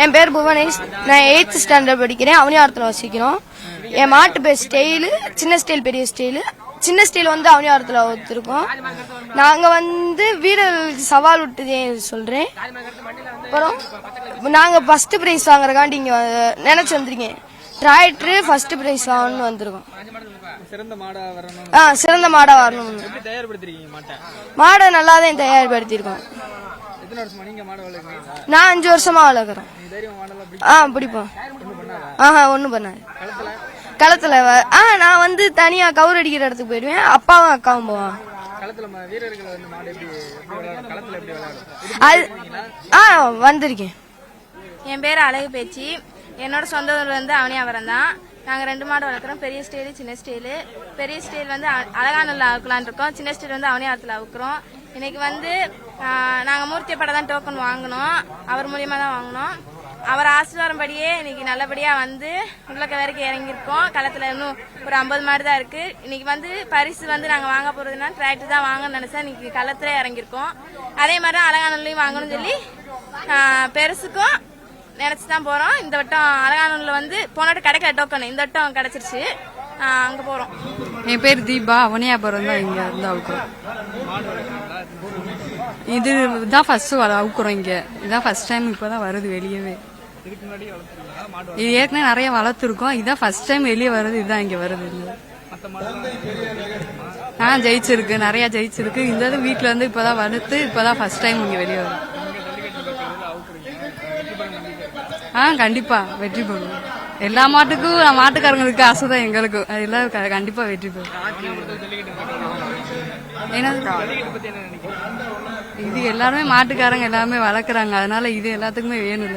என் பேர் புவனேஷ். நான் 8th standard படிக்கிறேன். அவனியாரத்தில் வசிக்கிறோம். என் மாட்டு பேர் ஸ்டைலு. சின்ன ஸ்டைல் பெரிய ஸ்டைலு. சின்ன ஸ்டைல் வந்து அவனியாரத்தில் வச்சிருக்கோம். நாங்கள் வந்து வீரர்களுக்கு சவால் விட்டுதே சொல்கிறேன். அப்புறம் நாங்கள் ஃபர்ஸ்ட் ப்ரைஸ் வாங்குறக்காண்டி இங்கே நினச்சி வந்துருக்கேன். டிராக்டரு ஃபர்ஸ்ட் ப்ரைஸ் வாங்கணும்னு வந்திருக்கோம். சிறந்த மாடா வரணும். மாடை நல்லா தான் தயார்படுத்திருக்கோம். நான் 5 வருஷமா வளர்க்குறேன். பிடிப்போம். ஒன்றும் பண்ணாது. களத்துல நான் வந்து தனியா கவுர் அடிக்கிற இடத்துக்கு போயிடுவேன். அப்பாவும் அக்காவும் போவான். வந்திருக்கேன். என் பேர் அழகு பேச்சு. என்னோட சொந்த ஊர்ல வந்து அவனியாபுரம் தான். நாங்கள் 2 மாடு வளர்க்குறோம். பெரிய ஸ்டைலு சின்ன ஸ்டைலு. பெரிய ஸ்டைல் வந்து அழகானூர்ல அவுக்கலான் இருக்கோம். சின்ன ஸ்டைல் வந்து அவனியாரத்தில் அவுக்குறோம். இன்னைக்கு வந்து நாங்கள் மூர்த்தியப்பட தான் டோக்கன் வாங்கினோம். அவர் மூலியமா தான் வாங்கினோம். அவர் ஆசீர்வாதம் படியே இன்னைக்கு நல்லபடியா வந்து உள்ளக்க வரைக்கும் இறங்கியிருக்கோம். களத்துல இன்னும் ஒரு 50 மாடு தான் இருக்கு. இன்னைக்கு வந்து பரிசு வந்து நாங்கள் வாங்க போறதுன்னா டிராக்டர் தான் வாங்கணும்னு நினைச்சா இன்னைக்கு களத்துல இறங்கியிருக்கோம். அதே மாதிரி தான் அழகானூர்லையும் வாங்கணும்னு சொல்லி பெருசுக்கும் நினைச்சுதான் போறோம். இந்த வட்டம் அழகானூர்ல வந்து போனட்டு கிடைக்கல டோக்கன். இந்த வட்டம் கிடைச்சிருச்சு. அங்க போறோம். என் பேர் தீபா. அவனியாபுரம் தான். இங்க இருந்து அவுக்குறோம். இதுதான் ஃபர்ஸ்ட் அவுக்குறோம். இங்க இதான் ஃபர்ஸ்ட் டைம் இப்பதான் வருது வெளியவே. இது ஏற்கனவே நிறைய வளர்த்துருக்கோம். இதான் ஃபர்ஸ்ட் டைம் வெளியே வருது. இதுதான் இங்க வருது. ஜெயிச்சிருக்கு. நிறைய ஜெயிச்சிருக்கு. இந்த வீட்டுல இருந்து இப்பதான் வளர்த்து இப்பதான் ஃபர்ஸ்ட் டைம் இங்க வெளியே வருது. கண்டிப்பா வெற்றி பெறும். எல்லா மாட்டுக்கும் மாட்டுக்காரங்களுக்கு ஆசைதான் எங்களுக்கும். எல்லாம் கண்டிப்பா வெற்றி பெறும். இது எல்லாருமே மாட்டுக்காரங்க எல்லாமே வளர்க்குறாங்க. அதனால இது எல்லாத்துக்குமே வேணும்.